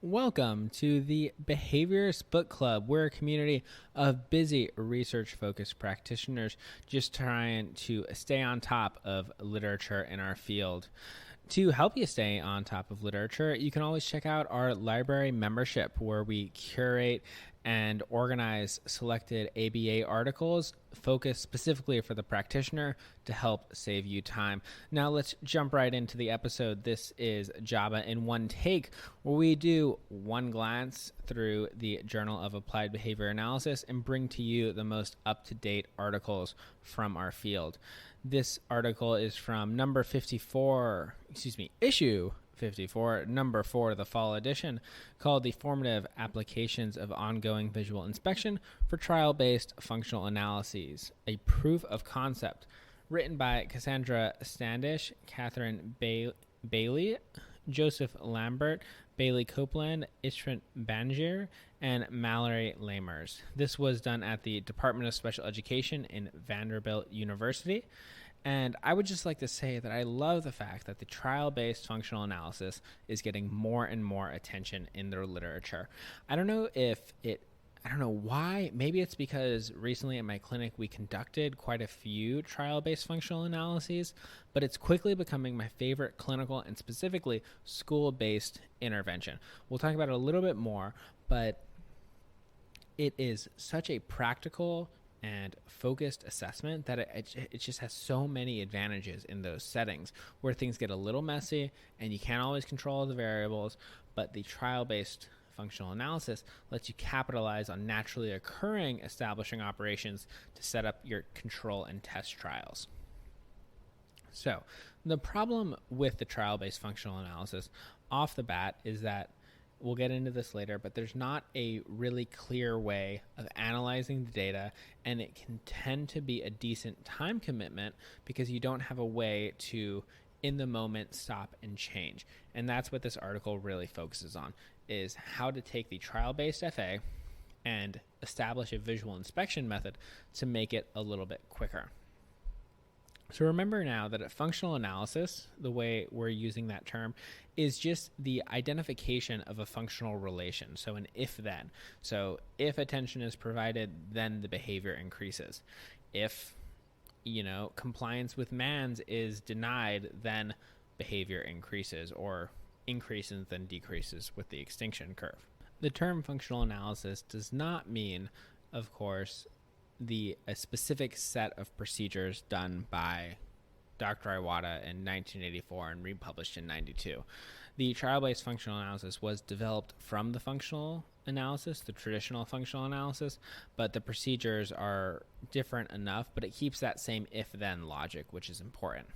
Welcome to the Behaviorist Book Club. We're a community of busy research-focused practitioners just trying to stay on top of literature in our field. To help you stay on top of literature, you can always check out our library membership where we curate and organize selected ABA articles focused specifically for the practitioner to help save you time. Now let's jump right into the episode. This is JABA in one take, where we do one glance through the Journal of Applied Behavior Analysis and bring to you the most up-to-date articles from our field. This article is from issue 54, number 4, the fall edition, called The Formative Applications of Ongoing Visual Inspection for Trial-Based Functional Analyses, a Proof of Concept, written by Cassandra Standish, Catherine Bailey, Joseph Lambert, Bailey Copeland, Ishran Banjir, and Mallory Lamers. This was done at the Department of Special Education in Vanderbilt University. And I would just like to say that I love the fact that the trial-based functional analysis is getting more and more attention in their literature. I don't know why. Maybe it's because recently at my clinic we conducted quite a few trial-based functional analyses, but it's quickly becoming my favorite clinical and specifically school-based intervention. We'll talk about it a little bit more, but it is such a practical and focused assessment that it just has so many advantages in those settings where things get a little messy and you can't always control the variables, but the trial-based functional analysis lets you capitalize on naturally occurring establishing operations to set up your control and test trials. So the problem with the trial-based functional analysis off the bat is that we'll get into this later, but there's not a really clear way of analyzing the data, and it can tend to be a decent time commitment because you don't have a way to, in the moment, stop and change. And that's what this article really focuses on, is how to take the trial-based FA and establish a visual inspection method to make it a little bit quicker. So remember now that a functional analysis, the way we're using that term, is just the identification of a functional relation. So an if-then. So if attention is provided, then the behavior increases. If, compliance with MANS is denied, then behavior increases, or increases then decreases with the extinction curve. The term functional analysis does not mean, of course, a specific set of procedures done by Dr. Iwata in 1984 and republished in 92. The trial-based functional analysis was developed from the functional analysis, the traditional functional analysis, but the procedures are different enough, but it keeps that same if-then logic, which is important.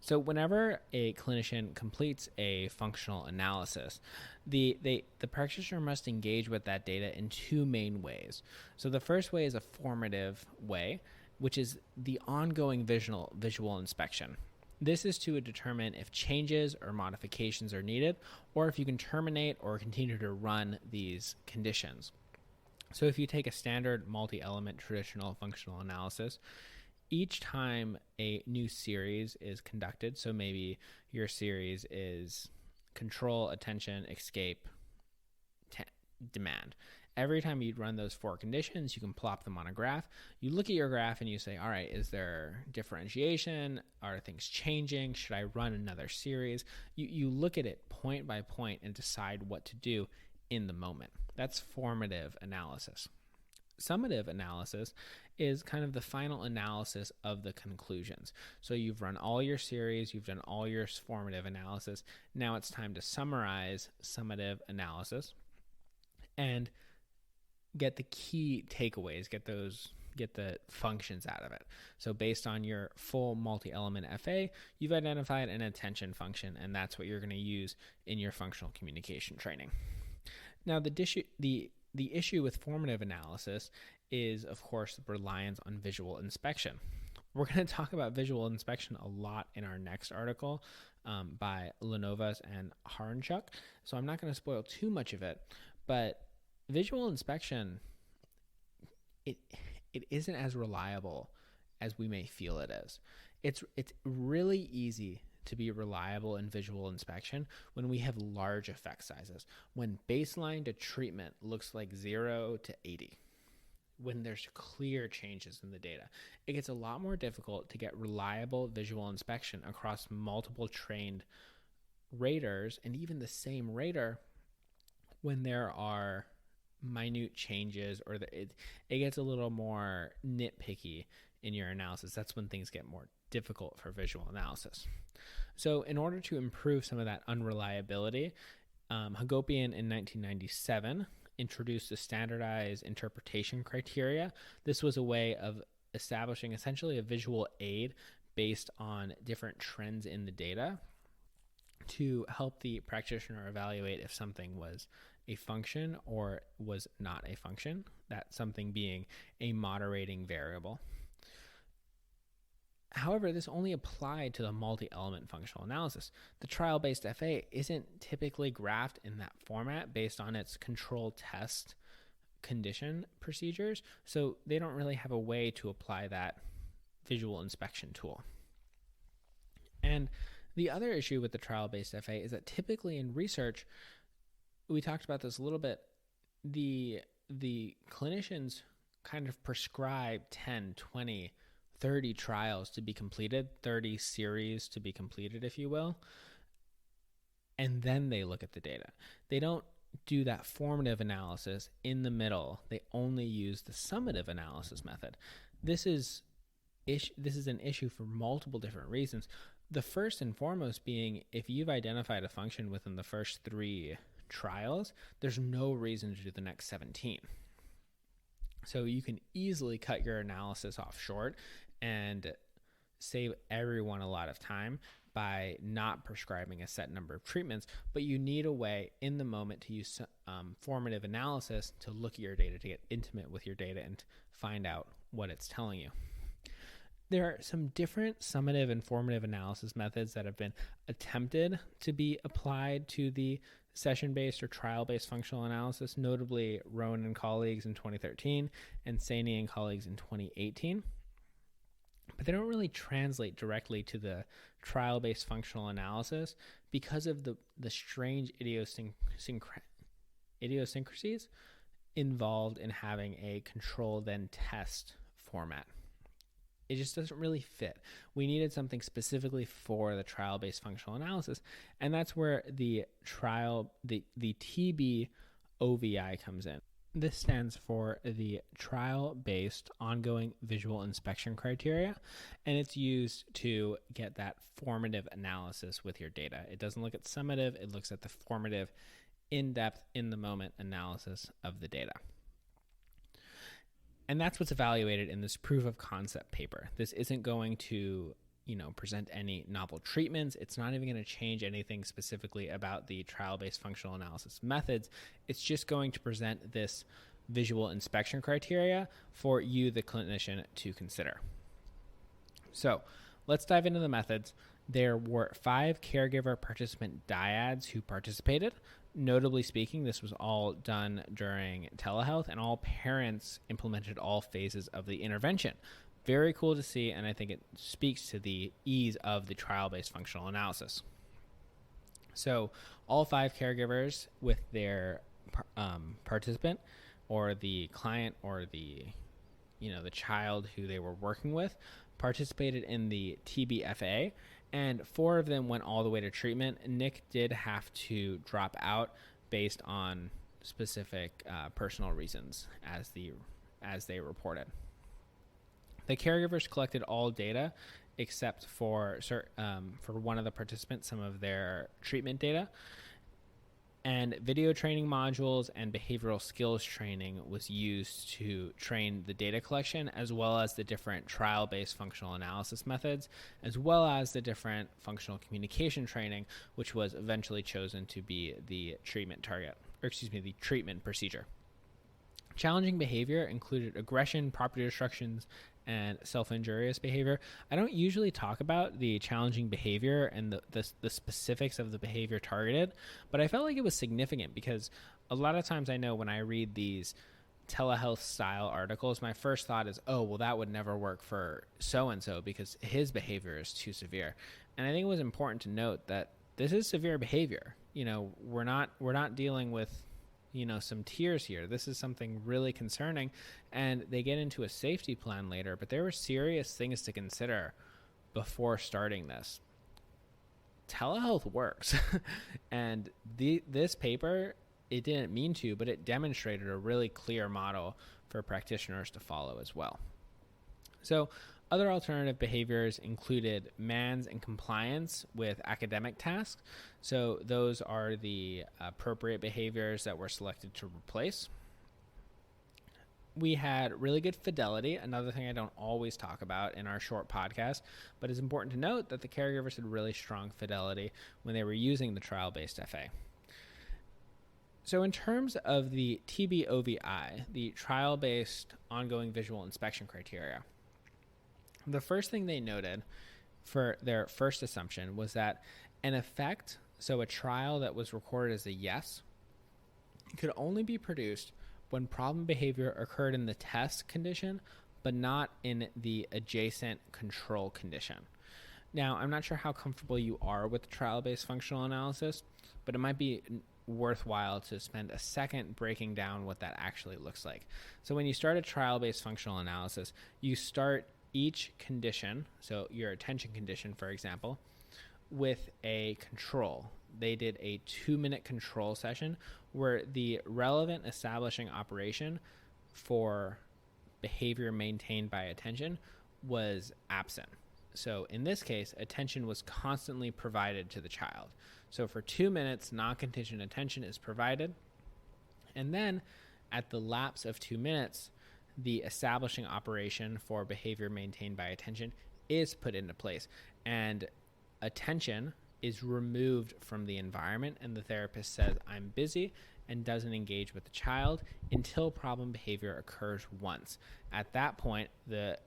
So whenever a clinician completes a functional analysis, the practitioner must engage with that data in two main ways. So the first way is a formative way, which is the ongoing visual inspection. This is to determine if changes or modifications are needed, or if you can terminate or continue to run these conditions. So if you take a standard multi-element traditional functional analysis, each time a new series is conducted, so maybe your series is control, attention, escape, demand. Every time you run those 4 conditions, you can plop them on a graph. You look at your graph and you say, all right, is there differentiation? Are things changing? Should I run another series? You look at it point by point and decide what to do in the moment. That's formative analysis. Summative analysis is kind of the final analysis of the conclusions. So you've run all your series, you've done all your formative analysis. Now it's time to summarize summative analysis and get the key takeaways, get the functions out of it. So based on your full multi-element FA, you've identified an attention function, and that's what you're going to use in your functional communication training. Now the issue with formative analysis is, of course, the reliance on visual inspection. We're going to talk about visual inspection a lot in our next article by Lenovas and Haranchuk, so I'm not going to spoil too much of it, but visual inspection, it isn't as reliable as we may feel it is. It's really easy to be reliable in visual inspection when we have large effect sizes, when baseline to treatment looks like 0 to 80. When there's clear changes in the data, it gets a lot more difficult to get reliable visual inspection across multiple trained raters and even the same rater when there are minute changes, or it gets a little more nitpicky in your analysis. That's when things get more difficult for visual analysis. So in order to improve some of that unreliability, Hagopian in 1997 introduced the standardized interpretation criteria. This was a way of establishing essentially a visual aid based on different trends in the data to help the practitioner evaluate if something was a function or was not a function, that something being a moderating variable. However, this only applied to the multi-element functional analysis. The trial-based FA isn't typically graphed in that format based on its control test condition procedures, so they don't really have a way to apply that visual inspection tool. And the other issue with the trial-based FA is that typically in research, we talked about this a little bit, the clinicians kind of prescribe 10, 20, 30 trials to be completed, 30 series to be completed, if you will, and then they look at the data. They don't do that formative analysis in the middle. They only use the summative analysis method. This is an issue for multiple different reasons. The first and foremost being, if you've identified a function within the first 3 trials, there's no reason to do the next 17. So you can easily cut your analysis off short and save everyone a lot of time by not prescribing a set number of treatments, but you need a way in the moment to use formative analysis to look at your data, to get intimate with your data and find out what it's telling you. There are some different summative and formative analysis methods that have been attempted to be applied to the session-based or trial-based functional analysis, notably Rowan and colleagues in 2013 and Saini and colleagues in 2018. But they don't really translate directly to the trial-based functional analysis because of the strange idiosyncrasies involved in having a control then test format. It just doesn't really fit. We needed something specifically for the trial-based functional analysis, and that's where the TBOVI comes in. This stands for the trial-based ongoing visual inspection criteria, and it's used to get that formative analysis with your data. It doesn't look at summative, it looks at the formative, in-depth, in-the-moment analysis of the data. And that's what's evaluated in this proof of concept paper. This isn't going to, present any novel treatments. It's not even going to change anything specifically about the trial-based functional analysis methods. It's just going to present this visual inspection criteria for you, the clinician, to consider. So let's dive into the methods. There were 5 caregiver participant dyads who participated. Notably speaking, this was all done during telehealth, and all parents implemented all phases of the intervention. Very cool to see, and I think it speaks to the ease of the trial-based functional analysis. So all 5 caregivers with their participant or the client or the child who they were working with participated in the TBFA, and 4 of them went all the way to treatment. Nick did have to drop out based on specific personal reasons as they reported. The caregivers collected all data except for one of the participants, some of their treatment data. And video training modules and behavioral skills training was used to train the data collection, as well as the different trial-based functional analysis methods, as well as the different functional communication training, which was eventually chosen to be the treatment the treatment procedure. Challenging behavior included aggression, property destructions, and self-injurious behavior. I don't usually talk about the challenging behavior and the specifics of the behavior targeted, but I felt like it was significant because a lot of times I know when I read these telehealth style articles, my first thought is, oh, well, that would never work for so-and-so because his behavior is too severe. And I think it was important to note that this is severe behavior. We're not dealing with, some tears here. This is something really concerning, and they get into a safety plan later, but there were serious things to consider before starting this. Telehealth works. And this paper, it didn't mean to, but it demonstrated a really clear model for practitioners to follow as well. So other alternative behaviors included MANS and compliance with academic tasks. So those are the appropriate behaviors that were selected to replace. We had really good fidelity, another thing I don't always talk about in our short podcast, but it's important to note that the caregivers had really strong fidelity when they were using the trial-based FA. So in terms of the TBOVI, the trial-based ongoing visual inspection criteria, the first thing they noted for their first assumption was that an effect, so a trial that was recorded as a yes, could only be produced when problem behavior occurred in the test condition, but not in the adjacent control condition. Now, I'm not sure how comfortable you are with trial-based functional analysis, but it might be worthwhile to spend a second breaking down what that actually looks like. So when you start a trial-based functional analysis, you start each condition, so your attention condition, for example, with a control. They did a 2-minute control session where the relevant establishing operation for behavior maintained by attention was absent. So in this case, attention was constantly provided to the child. So for 2 minutes, non-contingent attention is provided. And then at the lapse of 2 minutes, the establishing operation for behavior maintained by attention is put into place. And attention is removed from the environment, and the therapist says, I'm busy, and doesn't engage with the child until problem behavior occurs once. At that point, the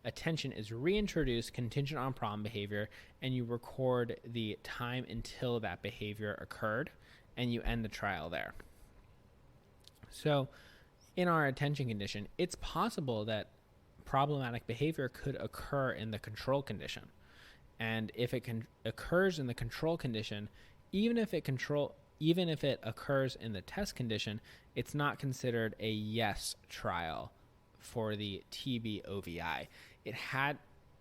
attention is reintroduced contingent on problem behavior, and you record the time until that behavior occurred, and you end the trial there. So in our attention condition, it's possible that problematic behavior could occur in the control condition. And if it occurs in the control condition, even if it occurs in the test condition, it's not considered a yes trial for the TBOVI.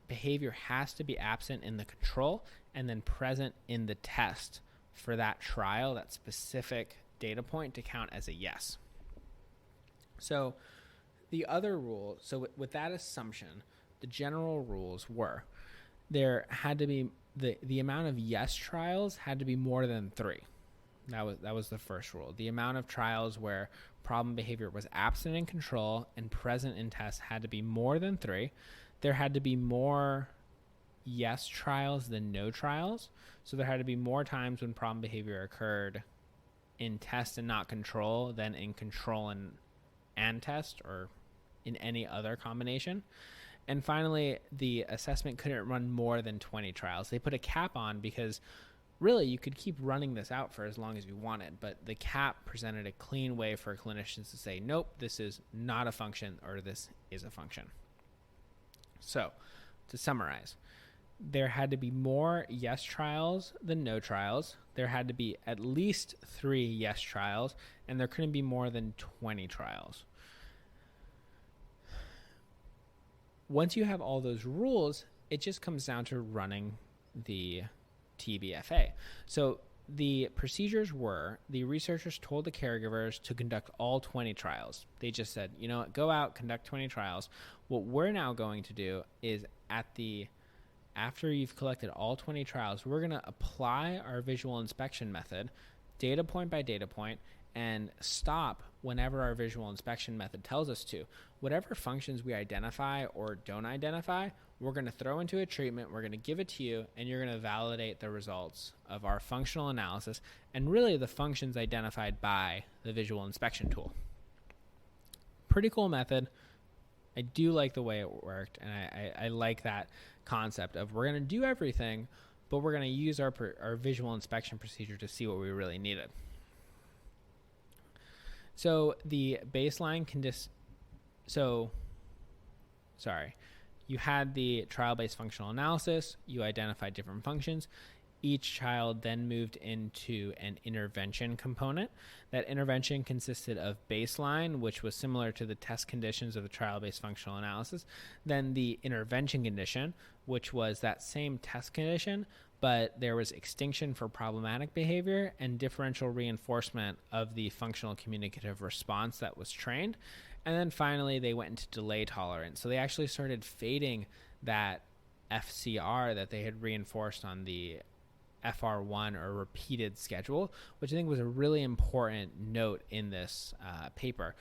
Behavior has to be absent in the control and then present in the test for that trial, that specific data point, to count as a yes. So the other rule, so with that assumption, the general rules were there had to be the amount of yes trials had to be more than 3. That was the first rule. The amount of trials where problem behavior was absent in control and present in test had to be more than 3. There had to be more yes trials than no trials. So there had to be more times when problem behavior occurred in test and not control than in control and test, or in any other combination. And finally, the assessment couldn't run more than 20 trials. They put a cap on because really you could keep running this out for as long as you wanted, but the cap presented a clean way for clinicians to say, nope, this is not a function, or this is a function. So to summarize, there had to be more yes trials than no trials. There had to be at least 3 yes trials, and there couldn't be more than 20 trials. Once you have all those rules, it just comes down to running the TBFA. So the procedures were, the researchers told the caregivers to conduct all 20 trials. They just said, you know what, go out, conduct 20 trials. What we're now going to do is after you've collected all 20 trials, we're going to apply our visual inspection method, data point by data point, and stop whenever our visual inspection method tells us to. Whatever functions we identify or don't identify, we're going to throw into a treatment, we're going to give it to you, and you're going to validate the results of our functional analysis and really the functions identified by the visual inspection tool. Pretty cool method. I do like the way it worked, and I like that concept of we're going to do everything, but we're going to use our visual inspection procedure to see what we really needed. So the baseline you had the trial-based functional analysis. You identified different functions. Each child then moved into an intervention component. That intervention consisted of baseline, which was similar to the test conditions of the trial-based functional analysis. Then the intervention condition, which was that same test condition, but there was extinction for problematic behavior and differential reinforcement of the functional communicative response that was trained. And then finally, they went into delay tolerance. So they actually started fading that FCR that they had reinforced on the FR1 or repeated schedule, which I think was a really important note in this paper.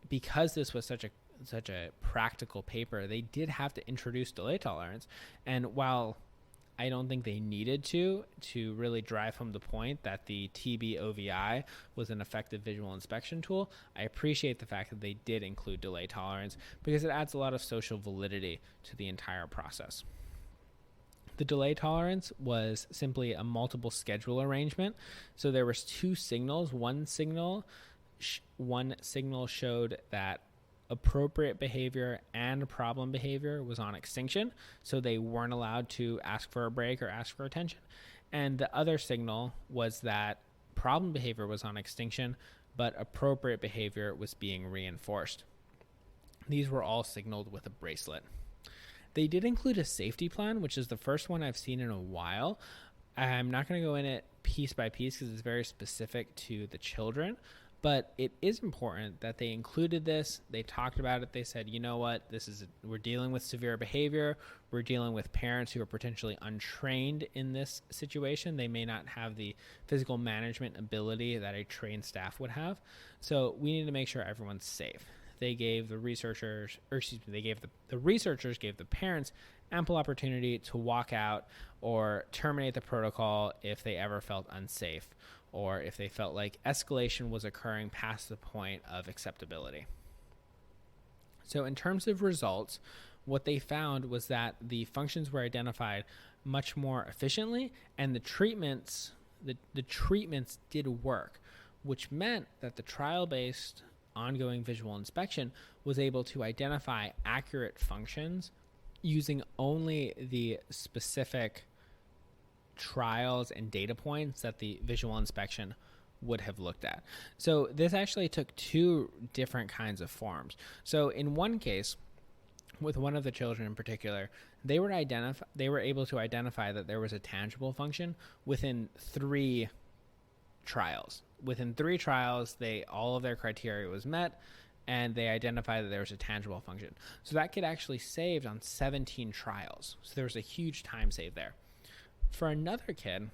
Because this was such a practical paper, they did have to introduce delay tolerance. And while I don't think they needed to really drive home the point that the TBOVI was an effective visual inspection tool, I appreciate the fact that they did include delay tolerance because it adds a lot of social validity to the entire process. The delay tolerance was simply a multiple schedule arrangement. So there was two signals. One signal showed that appropriate behavior and problem behavior was on extinction, so they weren't allowed to ask for a break or ask for attention. And the other signal was that problem behavior was on extinction, but appropriate behavior was being reinforced. These were all signaled with a bracelet. They did include a safety plan, which is the first one I've seen in a while. I'm not going to go in it piece by piece because it's very specific to the children, but it is important that they included this. They talked about it. They said, you know what, we're dealing with severe behavior. We're dealing with parents who are potentially untrained in this situation. They may not have the physical management ability that a trained staff would have. So we need to make sure everyone's safe. The researchers gave the parents ample opportunity to walk out or terminate the protocol if they ever felt unsafe or if they felt like escalation was occurring past the point of acceptability. So in terms of results, what they found was that the functions were identified much more efficiently and the treatments did work, which meant that the trial-based ongoing visual inspection was able to identify accurate functions using only the specific trials and data points that the visual inspection would have looked at. So this actually took two different kinds of forms. So in one case, with one of the children in particular, they were able to identify that there was a tangible function within 3 trials. Within 3 trials, all of their criteria was met, and they identified that there was a tangible function. So that kid actually saved on 17 trials. So there was a huge time save there. For another kid,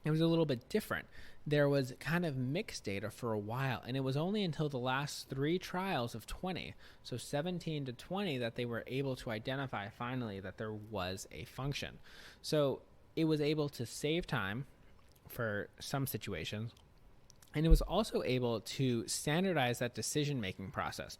it was a little bit different. There was kind of mixed data for a while, and it was only until the last 3 trials of 20, so 17 to 20, that they were able to identify finally that there was a function. So it was able to save time for some situations, and it was also able to standardize that decision-making process.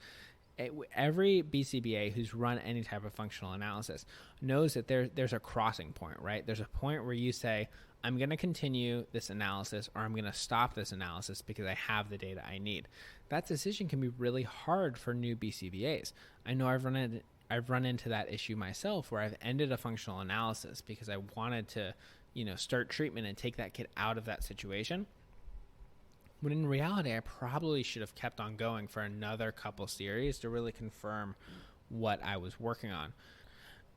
Every BCBA who's run any type of functional analysis knows that there's a crossing point, right? There's a point where you say, I'm going to continue this analysis or I'm going to stop this analysis because I have the data I need. That decision can be really hard for new BCBAs. I know I've run into that issue myself where I've ended a functional analysis because I wanted to, start treatment and take that kid out of that situation. When in reality, I probably should have kept on going for another couple series to really confirm what I was working on.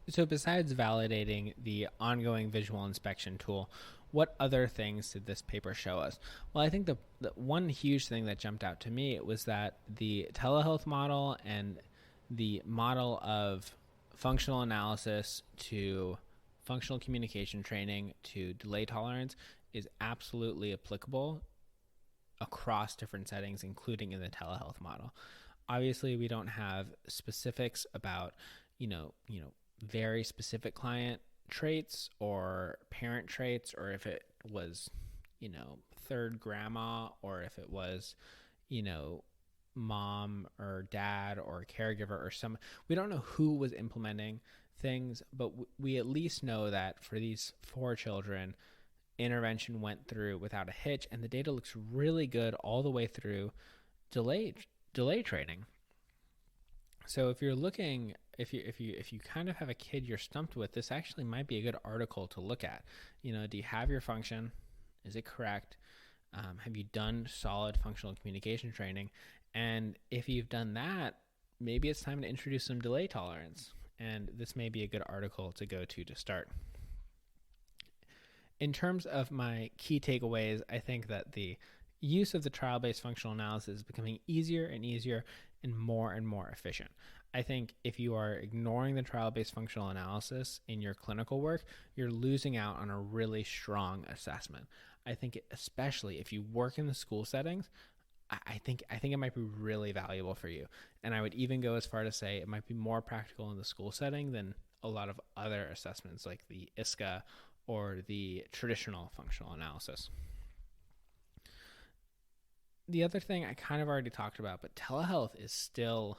So besides validating the ongoing visual inspection tool, what other things did this paper show us? Well, I think the one huge thing that jumped out to me was that the telehealth model and the model of functional analysis to functional communication training to delay tolerance is absolutely applicable across different settings, including in the telehealth model. Obviously, we don't have specifics about, very specific client traits or parent traits, or if it was, third grandma, or if it was, mom or dad or caregiver or we don't know who was implementing things, but we at least know that for these 4 children, intervention went through without a hitch, and the data looks really good all the way through delay training. So if you're looking, if you kind of have a kid you're stumped with, this actually might be a good article to look at. Do you have your function? Is it correct? Have you done solid functional communication training? And if you've done that, maybe it's time to introduce some delay tolerance. And this may be a good article to go to start. In terms of my key takeaways, I think that the use of the trial-based functional analysis is becoming easier and easier and more efficient. I think if you are ignoring the trial-based functional analysis in your clinical work, you're losing out on a really strong assessment. I think especially if you work in the school settings, I think it might be really valuable for you. And I would even go as far to say it might be more practical in the school setting than a lot of other assessments like the exce or the traditional functional analysis. The other thing I kind of already talked about, but telehealth is still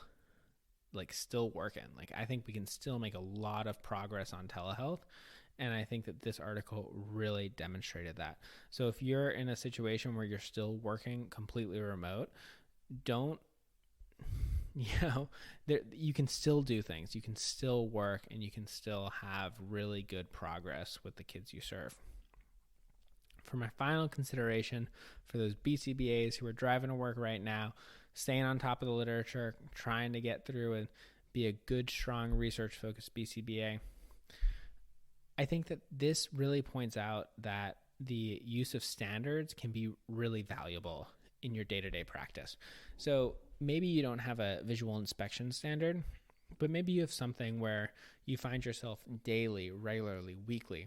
working. I think we can still make a lot of progress on telehealth. And I think that this article really demonstrated that. So if you're in a situation where you're still working completely remote, you can still do things. You can still work and you can still have really good progress with the kids you serve. For my final consideration, for those BCBAs who are driving to work right now, staying on top of the literature, trying to get through and be a good, strong, research-focused BCBA, I think that this really points out that the use of standards can be really valuable in your day-to-day practice. So maybe you don't have a visual inspection standard, but maybe you have something where you find yourself daily, regularly, weekly,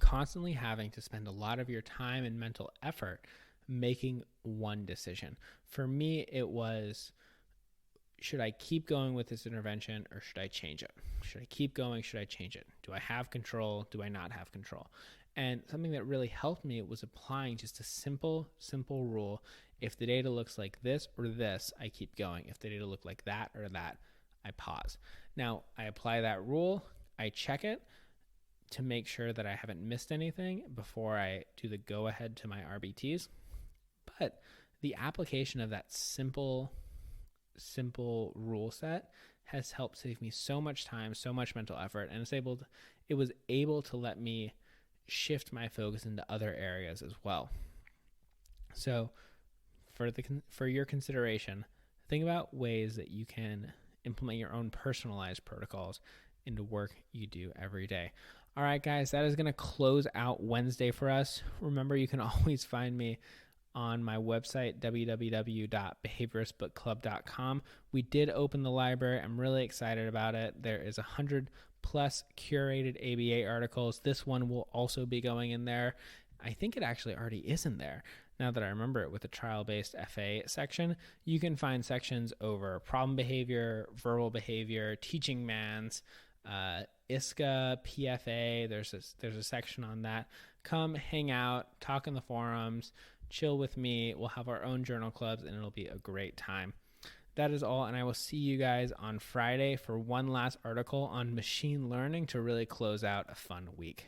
constantly having to spend a lot of your time and mental effort making one decision. For me, it was, should I keep going with this intervention or should I change it? Should I keep going? Should I change it? Do I have control? Do I not have control? And something that really helped me was applying just a simple rule. If the data looks like this or this, I keep going. If the data look like that or that, I pause. Now, I apply that rule. I check it to make sure that I haven't missed anything before I do the go ahead to my RBTs. But the application of that simple rule set has helped save me so much time, so much mental effort, and it was able to let me shift my focus into other areas as well. So for your consideration, think about ways that you can implement your own personalized protocols into work you do every day. All right, guys, that is going to close out Wednesday for us. Remember, you can always find me on my website, www.behavioristbookclub.com. We did open the library. I'm really excited about it. There is 100 plus curated ABA articles. This one will also be going in there. I think it actually already is in there. Now that I remember it, with the trial-based FA section, you can find sections over problem behavior, verbal behavior, teaching mans, ISCA, PFA. There's a section on that. Come hang out, talk in the forums, chill with me. We'll have our own journal clubs, and it'll be a great time. That is all, and I will see you guys on Friday for one last article on machine learning to really close out a fun week.